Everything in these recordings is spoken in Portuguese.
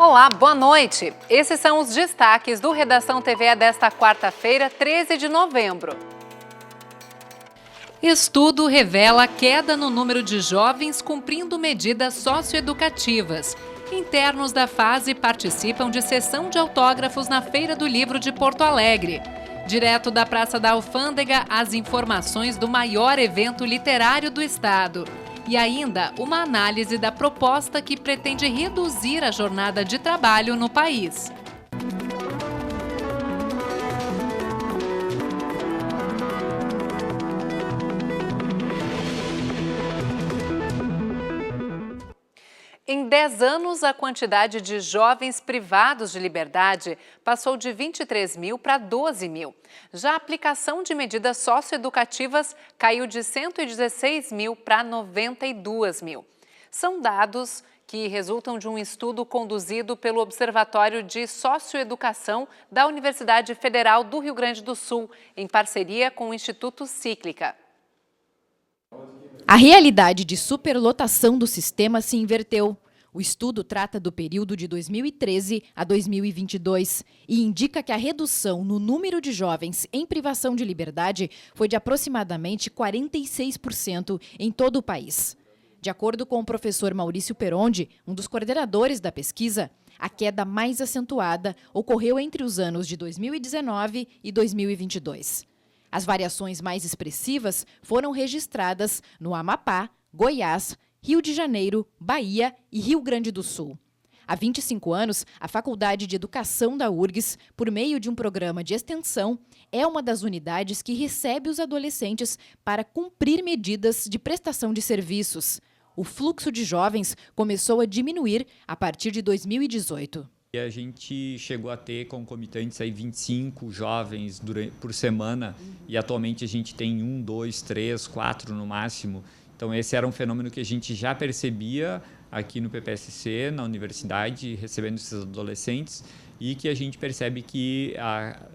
Olá, boa noite. Esses são os destaques do Redação TV desta quarta-feira, 13 de novembro. Estudo revela queda no número de jovens cumprindo medidas socioeducativas. Internos da fase participam de sessão de autógrafos na Feira do Livro de Porto Alegre. Direto da Praça da Alfândega, as informações do maior evento literário do estado. E ainda uma análise da proposta que pretende reduzir a jornada de trabalho no país. Em 10 anos, a quantidade de jovens privados de liberdade passou de 23 mil para 12 mil. Já a aplicação de medidas socioeducativas caiu de 116 mil para 92 mil. São dados que resultam de um estudo conduzido pelo Observatório de Socioeducação da Universidade Federal do Rio Grande do Sul, em parceria com o Instituto Cíclica. A realidade de superlotação do sistema se inverteu. O estudo trata do período de 2013 a 2022 e indica que a redução no número de jovens em privação de liberdade foi de aproximadamente 46% em todo o país. De acordo com o professor Maurício Perondi, um dos coordenadores da pesquisa, a queda mais acentuada ocorreu entre os anos de 2019 e 2022. As variações mais expressivas foram registradas no Amapá, Goiás, Rio de Janeiro, Bahia e Rio Grande do Sul. Há 25 anos, a Faculdade de Educação da URGS, por meio de um programa de extensão, é uma das unidades que recebe os adolescentes para cumprir medidas de prestação de serviços. O fluxo de jovens começou a diminuir a partir de 2018. E a gente chegou a ter concomitantes aí 25 jovens por semana e atualmente a gente tem 1, 2, 3, 4 no máximo. Então esse era um fenômeno que a gente já percebia aqui no PPSC, na universidade, recebendo esses adolescentes e que a gente percebe que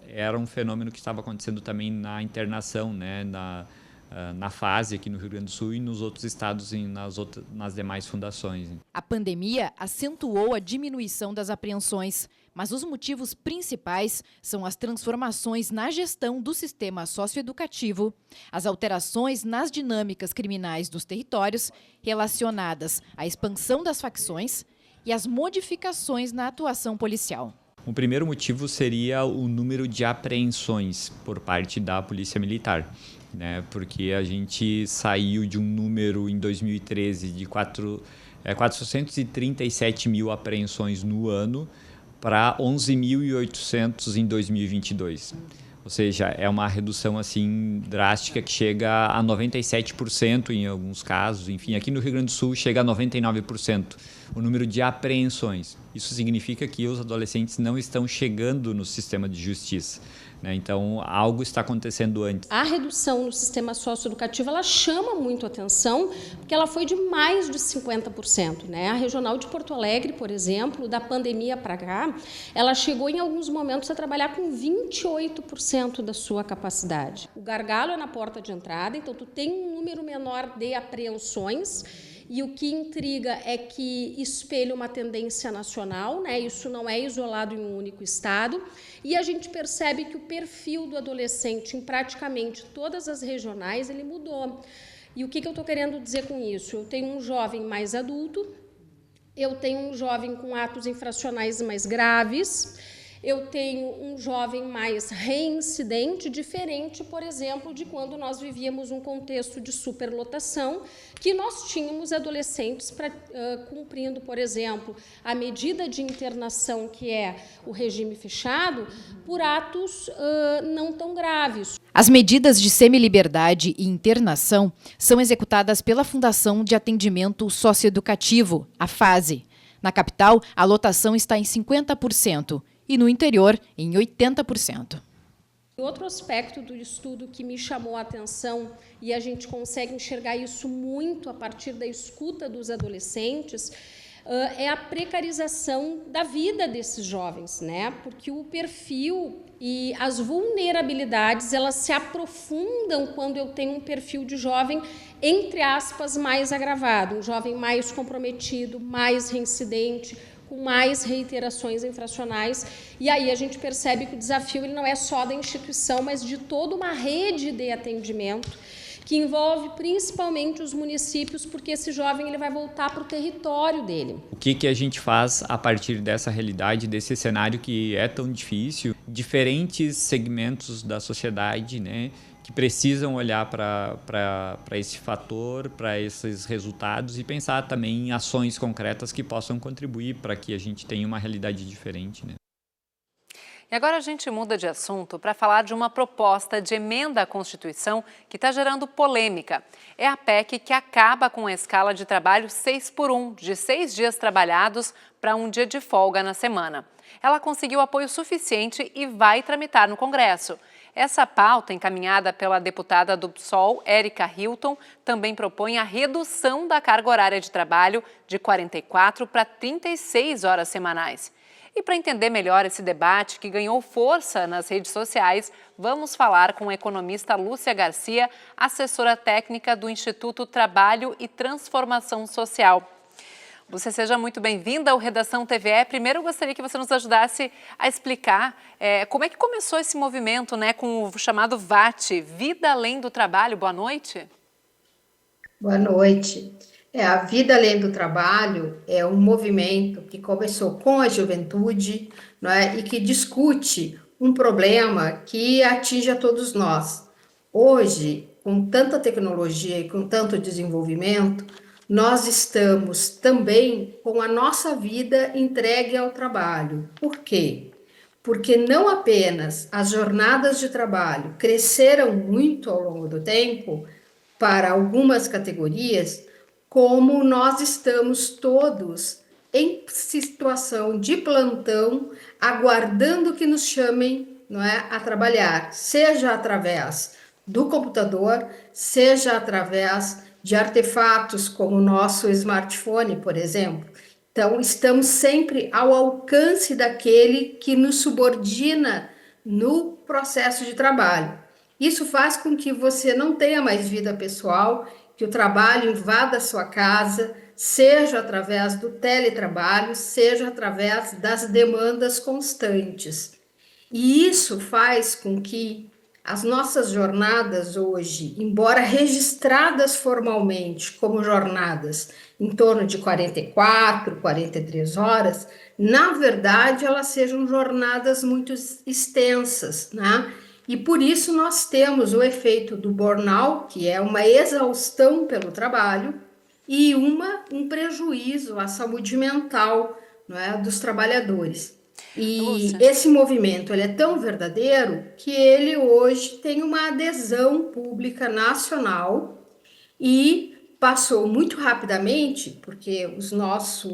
era um fenômeno que estava acontecendo também na internação, né, na fase aqui no Rio Grande do Sul e nos outros estados e nas demais fundações. A pandemia acentuou a diminuição das apreensões, mas os motivos principais são as transformações na gestão do sistema socioeducativo, as alterações nas dinâmicas criminais dos territórios relacionadas à expansão das facções e as modificações na atuação policial. O primeiro motivo seria o número de apreensões por parte da Polícia Militar, né? Porque a gente saiu de um número em 2013 de 437 mil apreensões no ano para 11.800 em 2022. Ou seja, é uma redução assim drástica que chega a 97% em alguns casos. Enfim, aqui no Rio Grande do Sul chega a 99% o número de apreensões. Isso significa que os adolescentes não estão chegando no sistema de justiça, né? Então, algo está acontecendo antes. A redução no sistema socioeducativo, ela chama muito a atenção, porque ela foi de mais de 50%, né? A Regional de Porto Alegre, por exemplo, da pandemia para cá, ela chegou em alguns momentos a trabalhar com 28% da sua capacidade. O gargalo é na porta de entrada, então tu tem um número menor de apreensões. E o que intriga é que espelha uma tendência nacional, né? Isso não é isolado em um único estado. E a gente percebe que o perfil do adolescente em praticamente todas as regionais ele mudou. E o que eu estou querendo dizer com isso? Eu tenho um jovem mais adulto, eu tenho um jovem com atos infracionais mais graves, eu tenho um jovem mais reincidente, diferente, por exemplo, de quando nós vivíamos um contexto de superlotação, que nós tínhamos adolescentes cumprindo, por exemplo, a medida de internação, que é o regime fechado, por atos não tão graves. As medidas de semiliberdade e internação são executadas pela Fundação de Atendimento Socioeducativo, a FASE. Na capital, a lotação está em 50%. E no interior, em 80%. Outro aspecto do estudo que me chamou a atenção, e a gente consegue enxergar isso muito a partir da escuta dos adolescentes, é a precarização da vida desses jovens, né? Porque o perfil e as vulnerabilidades, elas se aprofundam quando eu tenho um perfil de jovem, entre aspas, mais agravado, um jovem mais comprometido, mais reincidente, com mais reiterações infracionais. E aí a gente percebe que o desafio ele não é só da instituição, mas de toda uma rede de atendimento que envolve principalmente os municípios, porque esse jovem ele vai voltar para o território dele. O que a gente faz a partir dessa realidade, desse cenário que é tão difícil? Diferentes segmentos da sociedade, né, que precisam olhar para esse fator, para esses resultados e pensar também em ações concretas que possam contribuir para que a gente tenha uma realidade diferente, né? E agora a gente muda de assunto para falar de uma proposta de emenda à Constituição que está gerando polêmica. É a PEC que acaba com a escala de trabalho 6x1, de 6 dias trabalhados para um dia de folga na semana. Ela conseguiu apoio suficiente e vai tramitar no Congresso. Essa pauta, encaminhada pela deputada do PSOL, Érica Hilton, também propõe a redução da carga horária de trabalho de 44 para 36 horas semanais. E para entender melhor esse debate que ganhou força nas redes sociais, vamos falar com a economista Lúcia Garcia, assessora técnica do Instituto Trabalho e Transformação Social. Lúcia, seja muito bem-vinda ao Redação TVE. Primeiro, eu gostaria que você nos ajudasse a explicar como é que começou esse movimento, né, com o chamado VAT, Vida Além do Trabalho. Boa noite. Boa noite. A Vida Além do Trabalho é um movimento que começou com a juventude, não é? E que discute um problema que atinge a todos nós. Hoje, com tanta tecnologia e com tanto desenvolvimento, nós estamos também com a nossa vida entregue ao trabalho. Por quê? Porque não apenas as jornadas de trabalho cresceram muito ao longo do tempo para algumas categorias, como nós estamos todos em situação de plantão, aguardando que nos chamem, não é, a trabalhar, seja através do computador, seja através de artefatos como o nosso smartphone, por exemplo. Então, estamos sempre ao alcance daquele que nos subordina no processo de trabalho. Isso faz com que você não tenha mais vida pessoal, que o trabalho invada a sua casa, seja através do teletrabalho, seja através das demandas constantes. E isso faz com que as nossas jornadas hoje, embora registradas formalmente como jornadas em torno de 44, 43 horas, na verdade elas sejam jornadas muito extensas, né? E por isso nós temos o efeito do burnout, que é uma exaustão pelo trabalho, e um prejuízo à saúde mental, não é, dos trabalhadores. E esse movimento ele é tão verdadeiro que ele hoje tem uma adesão pública nacional e passou muito rapidamente, porque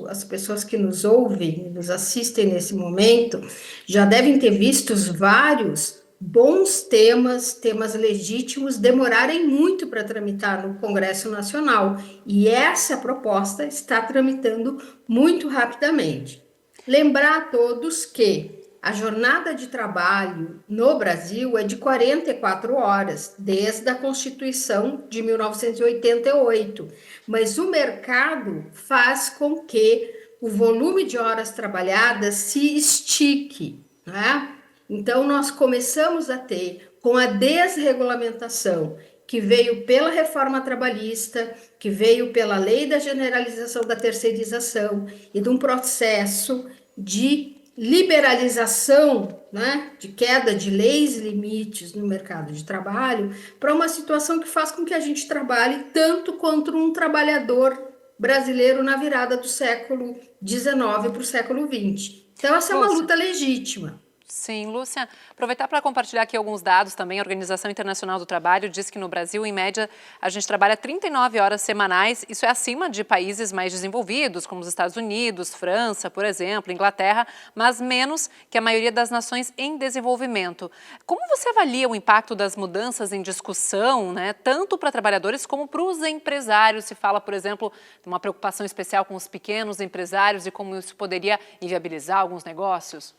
as pessoas que nos ouvem, nos assistem nesse momento, já devem ter visto vários bons temas legítimos, demorarem muito para tramitar no Congresso Nacional. E essa proposta está tramitando muito rapidamente. Lembrar a todos que a jornada de trabalho no Brasil é de 44 horas, desde a Constituição de 1988, mas o mercado faz com que o volume de horas trabalhadas se estique, não é? Então, nós começamos a ter, com a desregulamentação que veio pela reforma trabalhista, que veio pela lei da generalização da terceirização e de um processo de liberalização, né, de queda de leis e limites no mercado de trabalho, para uma situação que faz com que a gente trabalhe tanto quanto um trabalhador brasileiro na virada do século XIX para o século XX. Então, essa é uma luta legítima. Sim, Lúcia, aproveitar para compartilhar aqui alguns dados também. A Organização Internacional do Trabalho diz que no Brasil, em média, a gente trabalha 39 horas semanais. Isso é acima de países mais desenvolvidos, como os Estados Unidos, França, por exemplo, Inglaterra, mas menos que a maioria das nações em desenvolvimento. Como você avalia o impacto das mudanças em discussão, né, tanto para trabalhadores como para os empresários? Se fala, por exemplo, de uma preocupação especial com os pequenos empresários e como isso poderia inviabilizar alguns negócios?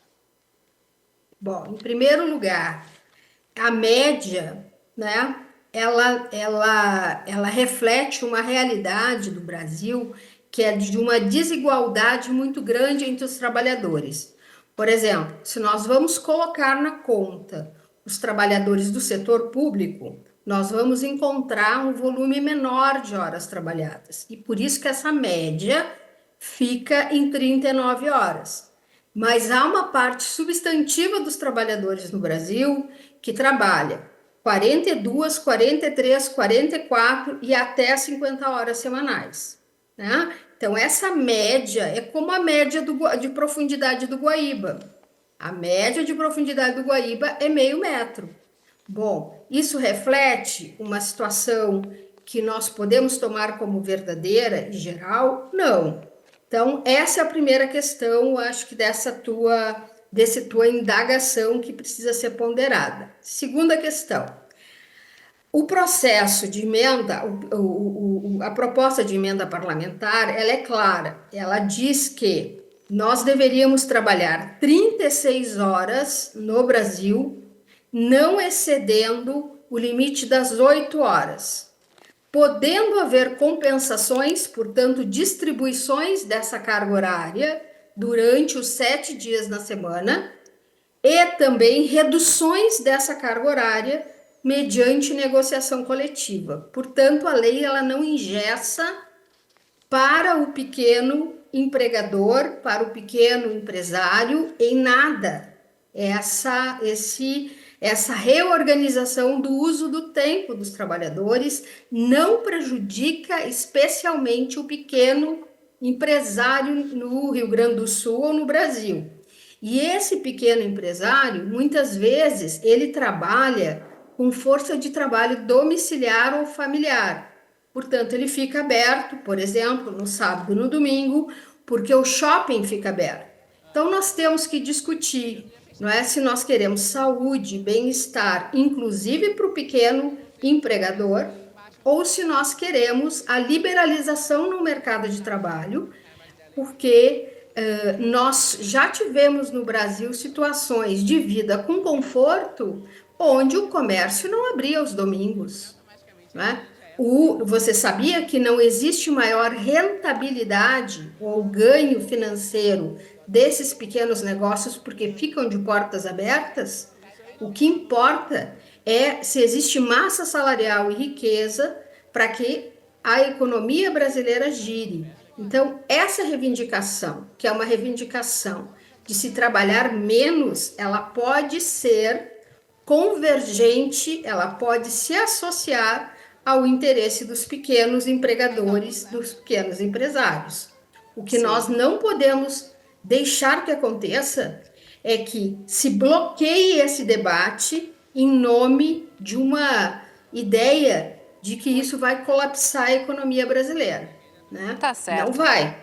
Bom, em primeiro lugar, a média, né, ela reflete uma realidade do Brasil que é de uma desigualdade muito grande entre os trabalhadores. Por exemplo, se nós vamos colocar na conta os trabalhadores do setor público, nós vamos encontrar um volume menor de horas trabalhadas. E por isso que essa média fica em 39 horas. Mas há uma parte substantiva dos trabalhadores no Brasil que trabalha 42, 43, 44 e até 50 horas semanais, né? Então, essa média é como a média de profundidade do Guaíba. A média de profundidade do Guaíba é 0,5 metro. Bom, isso reflete uma situação que nós podemos tomar como verdadeira e geral? Não. Então, essa é a primeira questão, acho que dessa tua indagação que precisa ser ponderada. Segunda questão. O processo de emenda, a proposta de emenda parlamentar, ela é clara. Ela diz que nós deveríamos trabalhar 36 horas no Brasil, não excedendo o limite das 8 horas. Podendo haver compensações, portanto, distribuições dessa carga horária durante os 7 dias na semana e também reduções dessa carga horária mediante negociação coletiva. Portanto, a lei ela não engessa para o pequeno empregador, para o pequeno empresário, em nada essa reorganização do uso do tempo dos trabalhadores não prejudica especialmente o pequeno empresário no Rio Grande do Sul ou no Brasil. E esse pequeno empresário, muitas vezes, ele trabalha com força de trabalho domiciliar ou familiar. Portanto, ele fica aberto, por exemplo, no sábado e no domingo, porque o shopping fica aberto. Então, nós temos que discutir, não é, se nós queremos saúde, bem-estar, inclusive para o pequeno empregador, ou se nós queremos a liberalização no mercado de trabalho, porque nós já tivemos no Brasil situações de vida com conforto onde o comércio não abria aos domingos, né? Você sabia que não existe maior rentabilidade ou ganho financeiro desses pequenos negócios porque ficam de portas abertas? O que importa é se existe massa salarial e riqueza para que a economia brasileira gire. Então, essa reivindicação, que é uma reivindicação de se trabalhar menos, ela pode ser convergente, ela pode se associar ao interesse dos pequenos empregadores, dos pequenos empresários. O que nós não podemos deixar que aconteça é que se bloqueie esse debate em nome de uma ideia de que isso vai colapsar a economia brasileira, né? Tá certo. Não vai.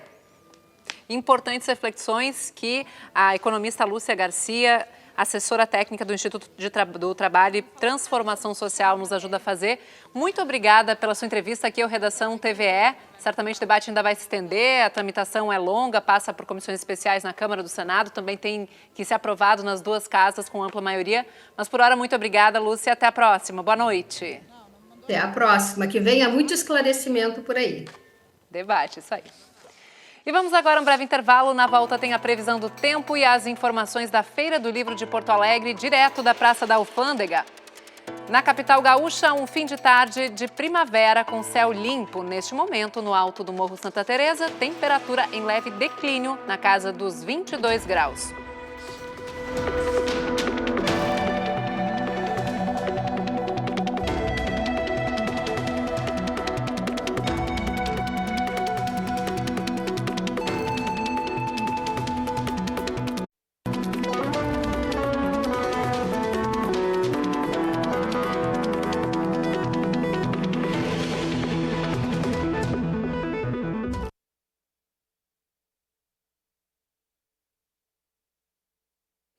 Importantes reflexões que a economista Lúcia Garcia, assessora técnica do Instituto do Trabalho e Transformação Social, nos ajuda a fazer. Muito obrigada pela sua entrevista aqui ao Redação TVE. Certamente o debate ainda vai se estender, a tramitação é longa, passa por comissões especiais na Câmara do Senado, também tem que ser aprovado nas duas casas com ampla maioria. Mas por hora, muito obrigada, Lúcia, até a próxima. Boa noite. Até a próxima, que venha muito esclarecimento por aí. Debate, isso aí. E vamos agora a um breve intervalo. Na volta tem a previsão do tempo e as informações da Feira do Livro de Porto Alegre, direto da Praça da Alfândega. Na capital gaúcha, um fim de tarde de primavera com céu limpo. Neste momento, no alto do Morro Santa Teresa, temperatura em leve declínio na casa dos 22 graus.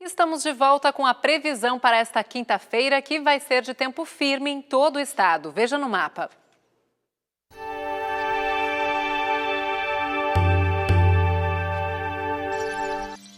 Estamos de volta com a previsão para esta quinta-feira, que vai ser de tempo firme em todo o estado. Veja no mapa.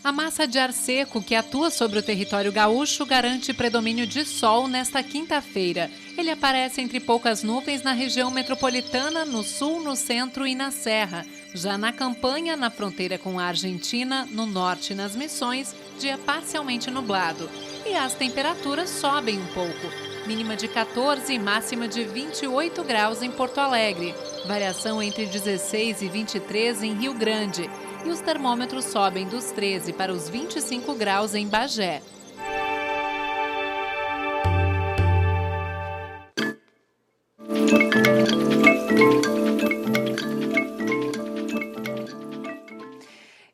A massa de ar seco que atua sobre o território gaúcho garante predomínio de sol nesta quinta-feira. Ele aparece entre poucas nuvens na região metropolitana, no sul, no centro e na serra. Já na campanha, na fronteira com a Argentina, no norte e nas Missões, dia parcialmente nublado. E as temperaturas sobem um pouco. Mínima de 14 e máxima de 28 graus em Porto Alegre. Variação entre 16 e 23 em Rio Grande. E os termômetros sobem dos 13 para os 25 graus em Bagé.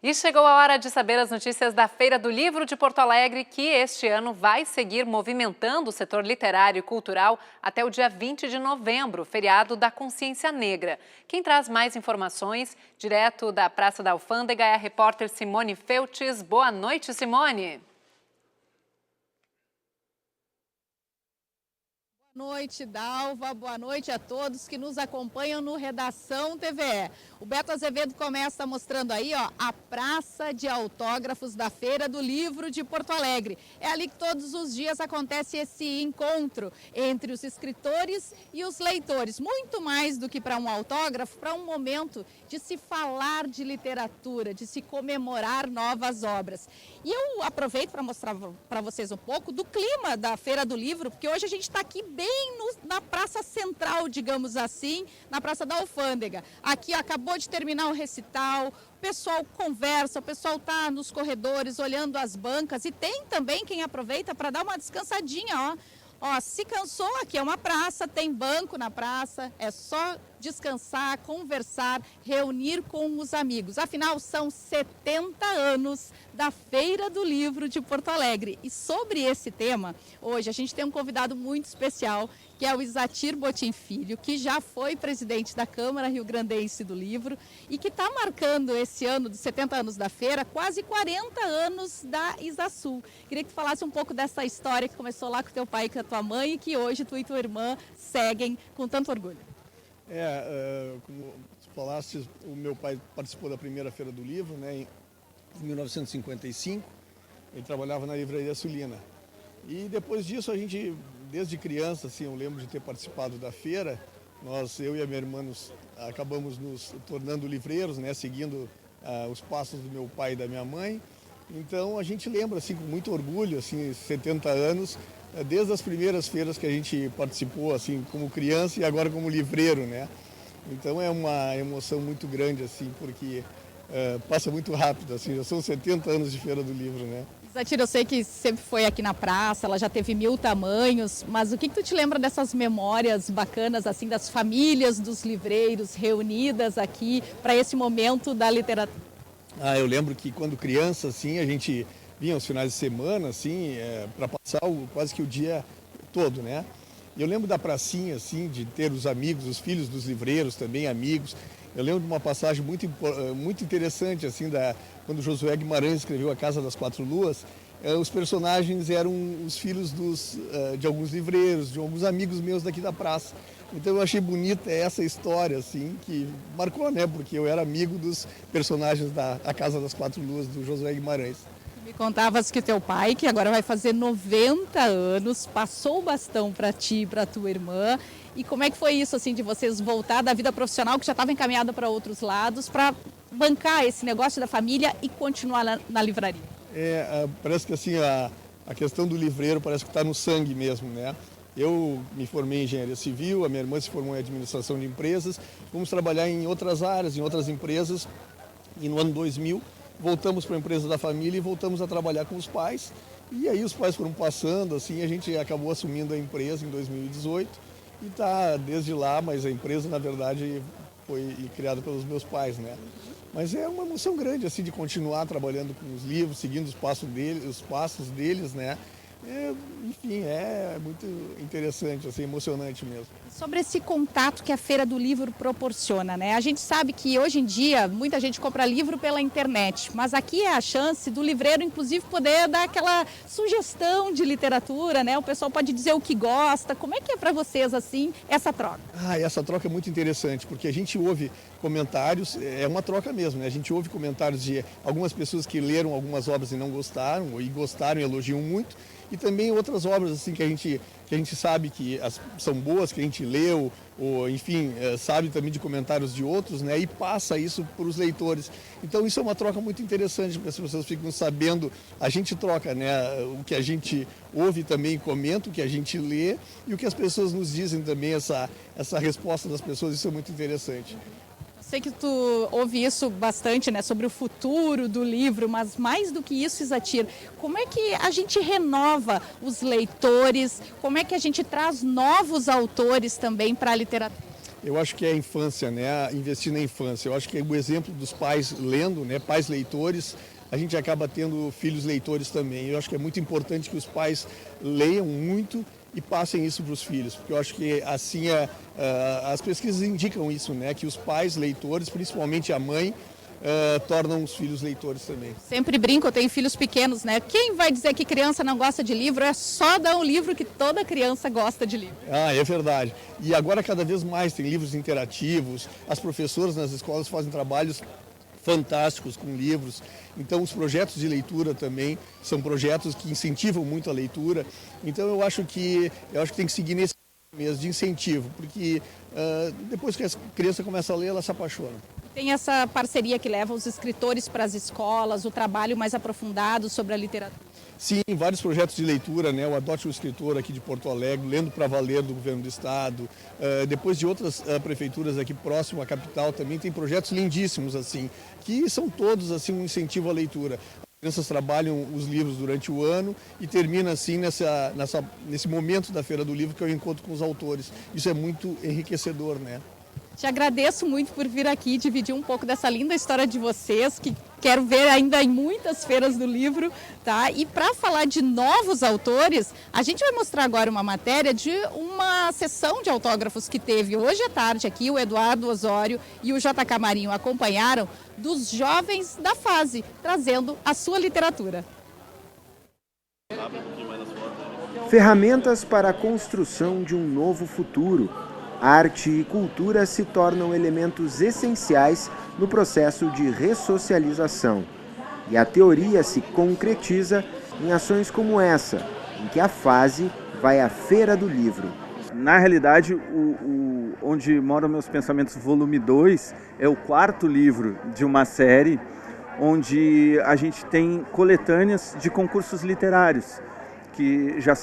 E chegou a hora de saber as notícias da Feira do Livro de Porto Alegre, que este ano vai seguir movimentando o setor literário e cultural até o dia 20 de novembro, feriado da Consciência Negra. Quem traz mais informações, direto da Praça da Alfândega, é a repórter Simone Feltes. Boa noite, Simone. Boa noite, Dalva. Boa noite a todos que nos acompanham no Redação TVE. O Beto Azevedo começa mostrando aí, ó, a Praça de Autógrafos da Feira do Livro de Porto Alegre. É ali que todos os dias acontece esse encontro entre os escritores e os leitores. Muito mais do que para um autógrafo, para um momento de se falar de literatura, de se comemorar novas obras. E eu aproveito para mostrar para vocês um pouco do clima da Feira do Livro, porque hoje a gente está aqui bem na Praça Central, digamos assim, na Praça da Alfândega. Aqui acabou de terminar o recital, o pessoal conversa, o pessoal está nos corredores olhando as bancas e tem também quem aproveita para dar uma descansadinha, ó. Ó, se cansou, aqui é uma praça, tem banco na praça, é só descansar, conversar, reunir com os amigos. Afinal, são 70 anos da Feira do Livro de Porto Alegre. E sobre esse tema, hoje a gente tem um convidado muito especial, que é o Isatir Botim Filho, que já foi presidente da Câmara Rio-Grandense do Livro e que está marcando esse ano dos 70 anos da feira, quase 40 anos da Isasul. Queria que tu falasse um pouco dessa história que começou lá com teu pai e com a tua mãe e que hoje tu e tua irmã seguem com tanto orgulho. Como tu falaste, o meu pai participou da primeira Feira do Livro, né, em 1955. Ele trabalhava na Livraria Sulina. E depois disso, a gente, desde criança, assim, eu lembro de ter participado da feira. Eu e a minha irmã acabamos nos tornando livreiros, né, seguindo os passos do meu pai e da minha mãe. Então, a gente lembra assim, com muito orgulho, assim, 70 anos, desde as primeiras feiras que a gente participou, assim, como criança e agora como livreiro, né? Então, é uma emoção muito grande, assim, porque passa muito rápido, assim, já são 70 anos de Feira do Livro, né? Isatir, eu sei que sempre foi aqui na praça, ela já teve 1000 tamanhos, mas o que tu te lembra dessas memórias bacanas, assim, das famílias dos livreiros reunidas aqui para esse momento da literatura? Eu lembro que quando criança, assim, a gente vinha aos finais de semana, assim, para passar quase que o dia todo, né? E eu lembro da pracinha, assim, de ter os amigos, os filhos dos livreiros também, amigos. Eu lembro de uma passagem muito interessante, assim, quando Josué Guimarães escreveu A Casa das Quatro Luas. Os personagens eram os filhos de alguns livreiros, de alguns amigos meus daqui da praça. Então eu achei bonita essa história, assim, que marcou, né? Porque eu era amigo dos personagens da A Casa das Quatro Luas, do Josué Guimarães. Me contavas que teu pai, que agora vai fazer 90 anos, passou o bastão para ti e para tua irmã. E como é que foi isso, assim, de vocês voltar da vida profissional, que já estava encaminhada para outros lados, para bancar esse negócio da família e continuar na livraria? Parece que assim, a questão do livreiro parece que está no sangue mesmo, né? Eu me formei em engenharia civil, a minha irmã se formou em administração de empresas, fomos trabalhar em outras áreas, em outras empresas, e no ano 2000 voltamos para a empresa da família e voltamos a trabalhar com os pais. E aí os pais foram passando, assim, a gente acabou assumindo a empresa em 2018 e está desde lá, mas a empresa, na verdade, foi criada pelos meus pais, né? Mas é uma emoção grande, assim, de continuar trabalhando com os livros, seguindo os passos deles, né? Enfim, é muito interessante, assim, emocionante mesmo. Sobre esse contato que a Feira do Livro proporciona, né? A gente sabe que hoje em dia muita gente compra livro pela internet, mas aqui é a chance do livreiro, inclusive, poder dar aquela sugestão de literatura, né? O pessoal pode dizer o que gosta. Como é que é para vocês, assim, essa troca? Essa troca é muito interessante, porque a gente ouve comentários, é uma troca mesmo, né? A gente ouve comentários de algumas pessoas que leram algumas obras e não gostaram, e gostaram e elogiam muito. e também outras obras assim que a gente sabe que são boas, que a gente leu, ou enfim, sabe também de comentários de outros, né, e passa isso para os leitores. Então isso é uma troca muito interessante, porque as pessoas ficam sabendo, a gente troca, né, o que a gente ouve também, comenta, o que a gente lê e o que as pessoas nos dizem também, essa resposta das pessoas, isso é muito interessante. Sei que tu ouve isso bastante, né, sobre o futuro do livro, mas mais do que isso, Isatir, como é que a gente renova os leitores, como é que a gente traz novos autores também para a literatura? Eu acho que é a infância, né, investir na infância. Eu acho que é o exemplo dos pais lendo, né, pais leitores, a gente acaba tendo filhos leitores também. Eu acho que é muito importante que os pais leiam muito e passem isso para os filhos, porque eu acho que assim as pesquisas indicam isso, né, que os pais leitores, principalmente a mãe, tornam os filhos leitores também. Sempre brinco, eu tenho filhos pequenos, né? Quem vai dizer que criança não gosta de livro? É só dar um livro que toda criança gosta de livro. Ah, é verdade. E agora cada vez mais tem livros interativos, as professoras nas escolas fazem trabalhos fantásticos com livros. Então os projetos de leitura também são projetos que incentivam muito a leitura. Então eu acho que tem que seguir nesse mesmo de incentivo, porque depois que a criança começa a ler, ela se apaixona. Tem essa parceria que leva os escritores para as escolas, o trabalho mais aprofundado sobre a literatura. Sim, vários projetos de leitura, né? O Adote um Escritor aqui de Porto Alegre, Lendo para Valer do Governo do Estado. Depois de outras prefeituras aqui próximo à capital também tem projetos lindíssimos, assim, que são todos assim, um incentivo à leitura. As crianças trabalham os livros durante o ano e termina assim nesse momento da Feira do Livro que é o encontro com os autores. Isso é muito enriquecedor, né? Te agradeço muito por vir aqui dividir um pouco dessa linda história de vocês, que quero ver ainda em muitas feiras do livro, tá? E para falar de novos autores, a gente vai mostrar agora uma matéria de uma sessão de autógrafos que teve hoje à tarde aqui, o Eduardo Osório e o JK Marinho acompanharam, dos jovens da fase, trazendo a sua literatura. Ferramentas para a construção de um novo futuro. Arte e cultura se tornam elementos essenciais no processo de ressocialização. E a teoria se concretiza em ações como essa, em que a fase vai à Feira do Livro. Na realidade, Onde Moram Meus Pensamentos, volume 2, é o 4º livro de uma série onde a gente tem coletâneas de concursos literários, que já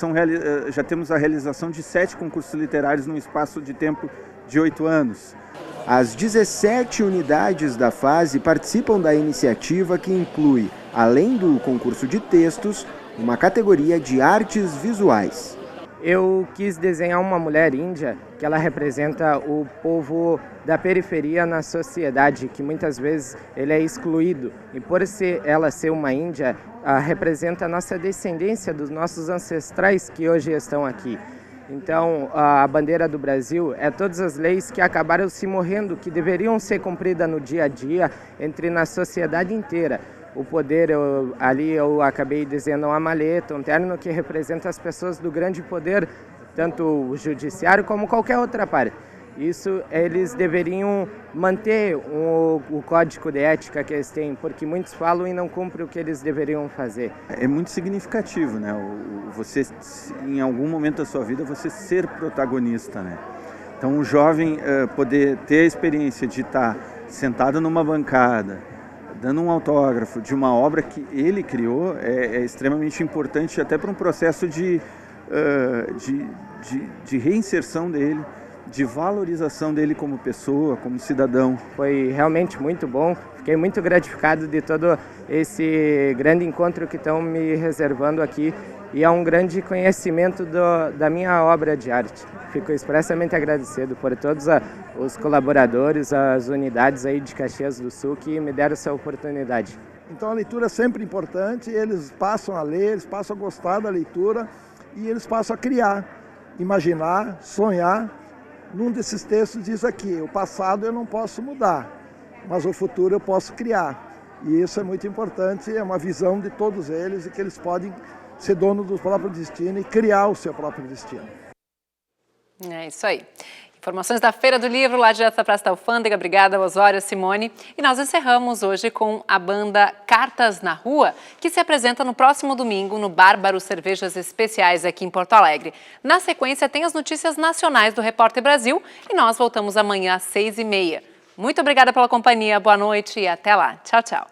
temos a realização de 7 concursos literários num espaço de tempo de 8 anos. As 17 unidades da fase participam da iniciativa que inclui, além do concurso de textos, uma categoria de artes visuais. Eu quis desenhar uma mulher índia, que ela representa o povo da periferia na sociedade, que muitas vezes ele é excluído. E por ela ser uma índia, representa a nossa descendência dos nossos ancestrais que hoje estão aqui. Então, a bandeira do Brasil é todas as leis que acabaram se morrendo, que deveriam ser cumpridas no dia a dia, na sociedade inteira. O poder, ali eu acabei dizendo uma maleta, um terno que representa as pessoas do grande poder, tanto o judiciário como qualquer outra parte. Isso eles deveriam manter o código de ética que eles têm, porque muitos falam e não cumprem o que eles deveriam fazer. É muito significativo, né? Você, em algum momento da sua vida, você ser protagonista, né? Então, o jovem poder ter a experiência de estar sentado numa bancada, dando um autógrafo de uma obra que ele criou, é extremamente importante até para um processo de reinserção dele, de valorização dele como pessoa, como cidadão. Foi realmente muito bom, fiquei muito gratificado de todo esse grande encontro que estão me reservando aqui e é um grande conhecimento da minha obra de arte. Fico expressamente agradecido por todos os colaboradores, as unidades aí de Caxias do Sul que me deram essa oportunidade. Então a leitura é sempre importante, eles passam a ler, eles passam a gostar da leitura e eles passam a criar, imaginar, sonhar. Num desses textos diz aqui, o passado eu não posso mudar, mas o futuro eu posso criar. E isso é muito importante, é uma visão de todos eles e que eles podem ser dono do próprio destino e criar o seu próprio destino. É isso aí. Informações da Feira do Livro, lá direto da Praça da Alfândega. Obrigada, Osório, Simone. E nós encerramos hoje com a banda Cartas na Rua, que se apresenta no próximo domingo no Bárbaro Cervejas Especiais aqui em Porto Alegre. Na sequência, tem as notícias nacionais do Repórter Brasil e nós voltamos amanhã às 6h30. Muito obrigada pela companhia, boa noite e até lá. Tchau, tchau.